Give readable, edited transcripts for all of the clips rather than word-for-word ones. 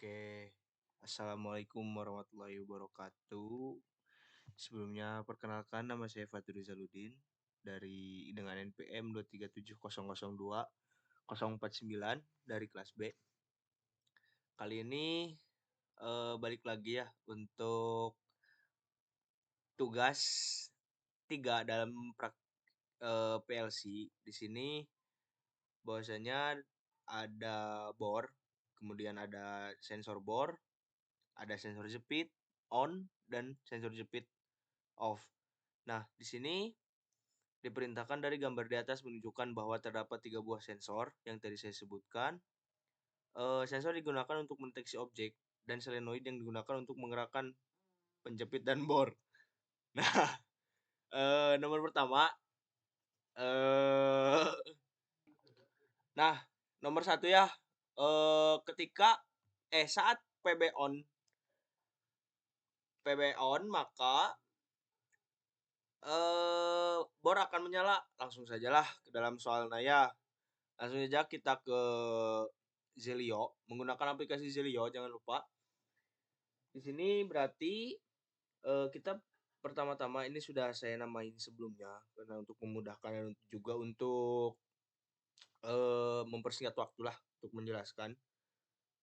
Oke, Assalamualaikum warahmatullahi wabarakatuh. Sebelumnya perkenalkan nama saya Fatur Rizaludin dari dengan NPM 237002049 dari kelas B. Kali ini balik lagi ya untuk tugas 3 dalam PLC. Di sini bahwasanya ada bor, kemudian ada sensor bor, ada sensor jepit on dan sensor jepit off. Nah, di sini diperintahkan dari gambar di atas menunjukkan bahwa terdapat 3 buah sensor yang tadi saya sebutkan. Sensor digunakan untuk mendeteksi objek dan solenoid yang digunakan untuk menggerakkan penjepit dan bor. Nah, nomor pertama, eh nah nomor satu ya, ketika saat PB on maka bor akan menyala. Langsung sajalah ke dalam soalnya ya. Langsung saja kita ke Zelio, menggunakan aplikasi Zelio, jangan lupa. Di sini berarti kita pertama-tama ini sudah saya namain sebelumnya karena untuk memudahkan dan juga untuk mempersingkat waktu lah untuk menjelaskan.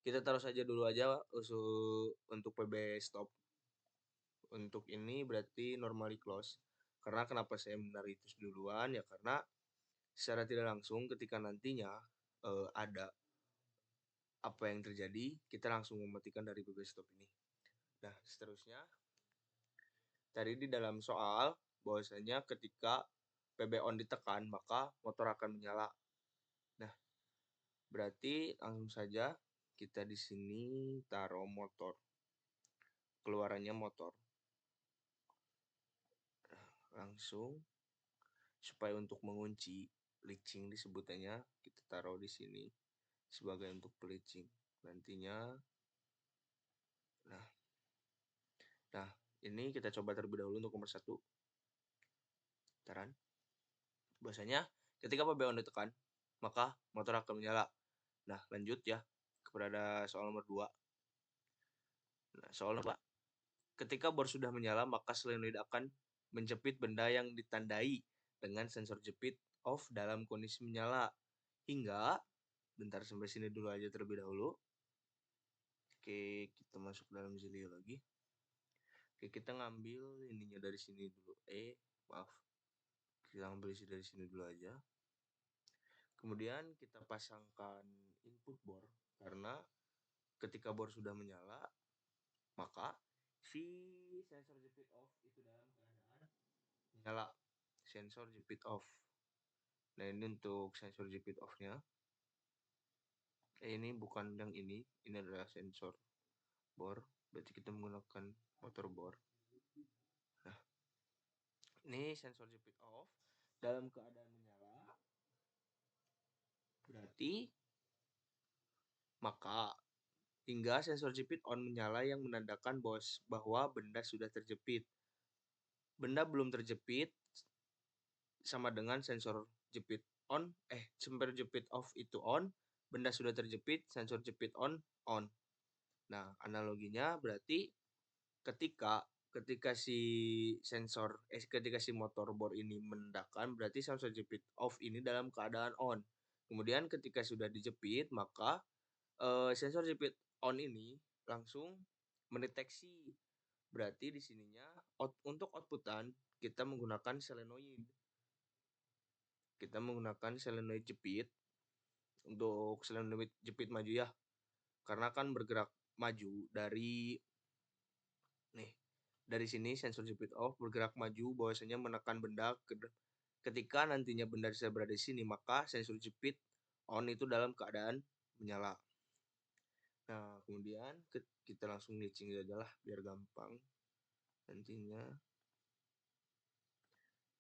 Kita taruh saja dulu aja untuk PB stop. Untuk ini berarti normally close. Karena kenapa saya menaruh itu duluan ya karena secara tidak langsung ketika nantinya ada apa yang terjadi, kita langsung mematikan dari PB stop ini. Nah, seterusnya tadi di dalam soal bahwasanya ketika PB on ditekan maka motor akan menyala. Nah, berarti langsung saja kita di sini taruh motor. Keluarannya motor. Langsung supaya untuk mengunci latching disebutannya kita taruh di sini sebagai untuk latching. Nantinya nah ini kita coba terlebih dahulu untuk nomor 1. Taran. Bahwasanya ketika PB on ditekan, maka motor akan menyala. Nah, lanjut ya kepada soal nomor 2. Nah, soal nomor 2. Ketika bor sudah menyala, maka solenoid akan menjepit benda yang ditandai dengan sensor jepit off dalam kondisi menyala. Hingga, bentar sampai sini dulu aja terlebih dahulu. Oke, kita masuk dalam Zelio lagi. Oke, kita ngambil ininya dari sini dulu. Maaf. Kita ambil isi dari sini dulu aja. Kemudian kita pasangkan input bor karena ketika bor sudah menyala maka si sensor jepit off itu dalam keadaan menyala. Sensor jepit off. Nah, ini untuk sensor jepit off-nya. Ini bukan yang ini adalah sensor bor. Berarti kita menggunakan motor bor. Nah, ini sensor jepit off dalam keadaan menyala. Berarti maka hingga sensor jepit on menyala yang menandakan bahwa benda sudah terjepit. Benda belum terjepit sama dengan sensor jepit on, sensor jepit off itu on, benda sudah terjepit, sensor jepit on. Nah, analoginya berarti ketika si motor bor ini menandakan berarti sensor jepit off ini dalam keadaan on. Kemudian ketika sudah dijepit maka sensor jepit on ini langsung mendeteksi. Berarti di sininya untuk outputan kita menggunakan solenoid. Kita menggunakan solenoid jepit untuk solenoid jepit maju ya. Karena kan bergerak maju dari sini sensor jepit off bergerak maju bahwasanya menekan benda ketika nantinya benda bisa berada di sini maka sensor jepit on itu dalam keadaan menyala. Nah, kemudian kita langsung latching aja lah biar gampang nantinya.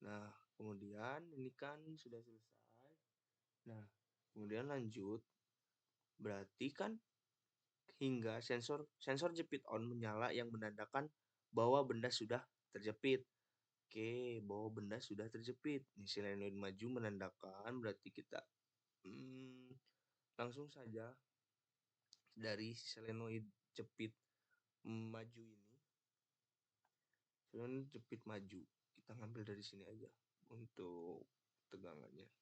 Nah, kemudian ini kan sudah selesai. Nah, kemudian lanjut. Berarti kan hingga sensor jepit on menyala yang menandakan bahwa benda sudah terjepit. Oke, bahwa benda sudah terjepit. Ini solenoid maju menandakan berarti kita langsung saja dari si solenoid jepit maju ini. Solenoid jepit maju. Kita ngambil dari sini aja untuk tegangannya.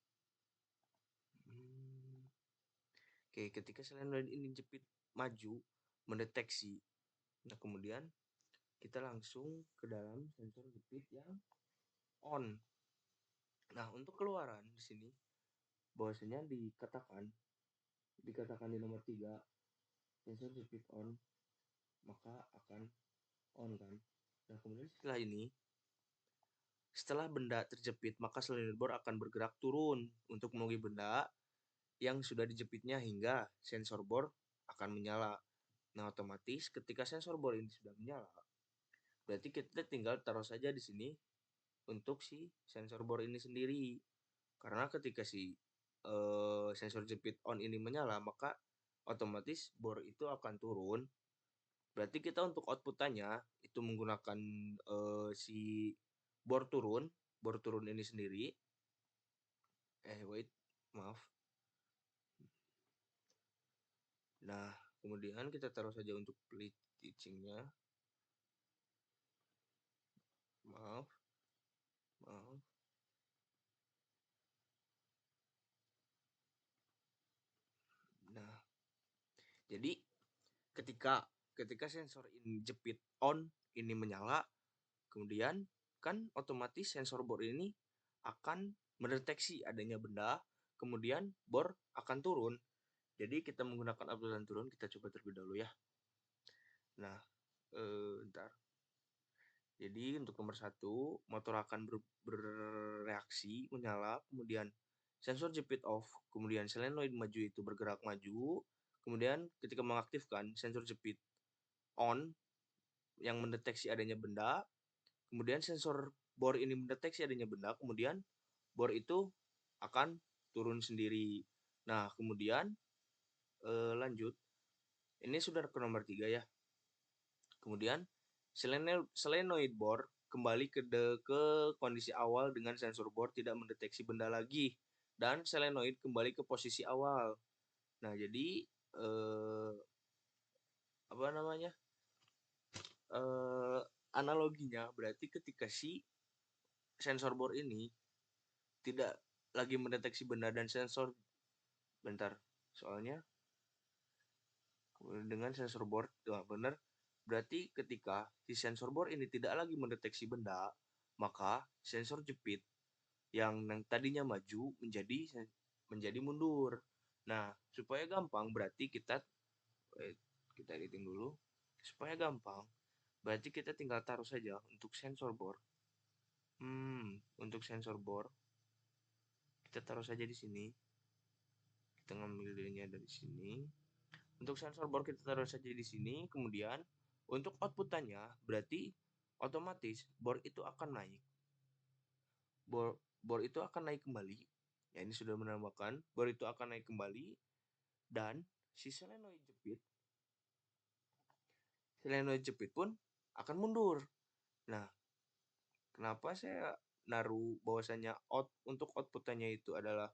Oke, ketika solenoid ini jepit maju mendeteksi. Nah, kemudian kita langsung ke dalam sensor jepit yang on. Nah, untuk keluaran di sini bahwasanya dikatakan di nomor 3 sensor jepit on maka akan on kan. Nah, kemudian setelah benda terjepit maka solenoid bor akan bergerak turun untuk menemui benda yang sudah dijepitnya hingga sensor bor akan menyala. Nah, otomatis ketika sensor bor ini sudah menyala, berarti kita tinggal taruh saja di sini untuk si sensor bor ini sendiri. Karena ketika si sensor jepit on ini menyala, maka otomatis bor itu akan turun. Berarti kita untuk outputannya itu menggunakan si bor turun ini sendiri. Maaf. Nah, kemudian kita taruh saja untuk plate teachingnya. Maaf. Nah, jadi ketika sensor ini jepit on ini menyala, kemudian kan otomatis sensor bor ini akan mendeteksi adanya benda, kemudian bor akan turun. Jadi kita menggunakan upload turun, kita coba terlebih dahulu ya. Nah, bentar. Jadi untuk nomor 1, motor akan bereaksi menyala, kemudian sensor jepit off, kemudian solenoid maju itu bergerak maju, kemudian ketika mengaktifkan sensor jepit on yang mendeteksi adanya benda, kemudian sensor bor ini mendeteksi adanya benda, kemudian bor itu akan turun sendiri. Nah, kemudian lanjut. Ini sudah ke nomor 3 ya. Kemudian solenoid bor kembali ke kondisi awal dengan sensor bor tidak mendeteksi benda lagi dan solenoid kembali ke posisi awal. Nah, jadi apa namanya? Analoginya berarti ketika si sensor bor ini tidak lagi mendeteksi benda dan sensor soalnya dengan sensor bor benar. Berarti ketika si sensor bor ini tidak lagi mendeteksi benda, maka sensor jepit yang tadinya maju menjadi mundur. Nah, supaya gampang berarti kita editing dulu. Supaya gampang, berarti kita tinggal taruh saja untuk sensor bor. Untuk sensor bor kita taruh saja di sini. Kita ngambilnya dari sini. Untuk sensor bor kita taruh saja di sini. Kemudian untuk outputannya berarti otomatis bor itu akan naik. Bor itu akan naik kembali. Ya, ini sudah menambahkan bor itu akan naik kembali dan si solenoid jepit pun akan mundur. Nah, kenapa saya naruh bahwasanya untuk outputannya itu adalah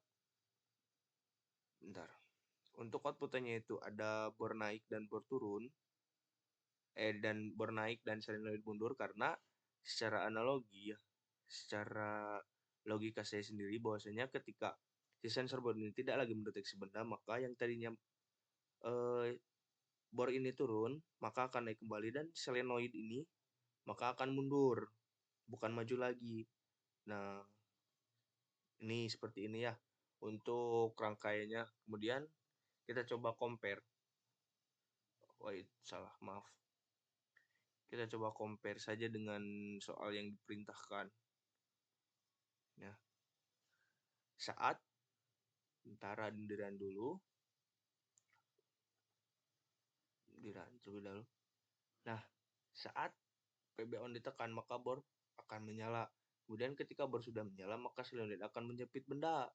untuk outputannya itu ada bor naik dan bor turun dan bor naik dan solenoid mundur karena secara analogi ya, secara logika saya sendiri bahwasanya ketika si sensor bor ini tidak lagi mendeteksi benda, maka yang tadinya bor ini turun maka akan naik kembali dan solenoid ini maka akan mundur, bukan maju lagi. Nah, ini seperti ini ya untuk rangkaiannya. Kemudian kita coba compare. Salah, maaf. Kita coba compare saja dengan soal yang diperintahkan. Ya. Saat dindiran dulu. Dindiran terlebih dahulu. Nah, saat PB on ditekan maka bor akan menyala. Kemudian ketika bor sudah menyala maka solenoid akan menjepit benda.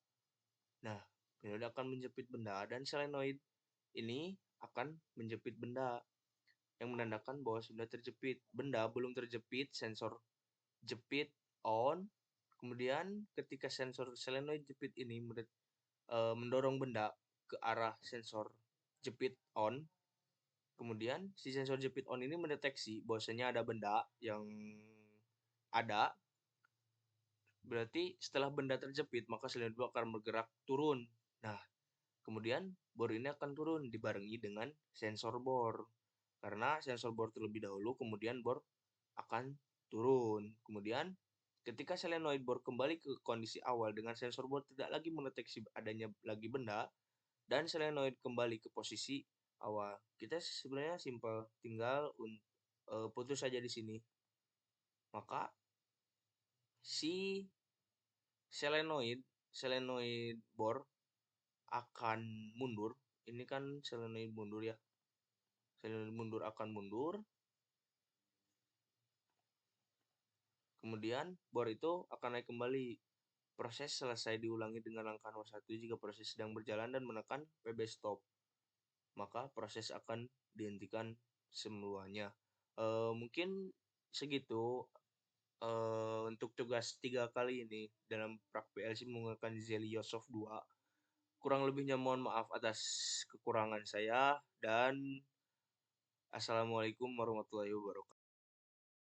Nah, solenoid akan menjepit benda dan solenoid ini akan menjepit benda yang menandakan bahwa sudah terjepit. Benda belum terjepit, sensor jepit on. Kemudian ketika sensor solenoid jepit ini mendorong benda ke arah sensor jepit on, Kemudian si sensor jepit on ini mendeteksi bahwasanya ada benda yang ada. Berarti setelah benda terjepit, maka silinder akan bergerak turun. Nah, kemudian bor ini akan turun dibarengi dengan sensor bor. Karena sensor bor terlebih dahulu, kemudian bor akan turun. Kemudian ketika solenoid bor kembali ke kondisi awal dengan sensor bor tidak lagi mendeteksi adanya lagi benda dan solenoid kembali ke posisi awal. Kita sebenarnya simpel, tinggal putus saja di sini. Maka si solenoid bor akan mundur. Ini kan solenoid mundur ya. Solenoid mundur akan mundur. Kemudian bor itu akan naik kembali. Proses selesai diulangi dengan langkah nomor 1 jika proses sedang berjalan dan menekan PB stop. Maka proses akan dihentikan semuanya. Mungkin segitu untuk tugas 3 kali ini dalam prak PLC menggunakan Zelio Soft 2. Kurang lebihnya mohon maaf atas kekurangan saya dan assalamualaikum warahmatullahi wabarakatuh.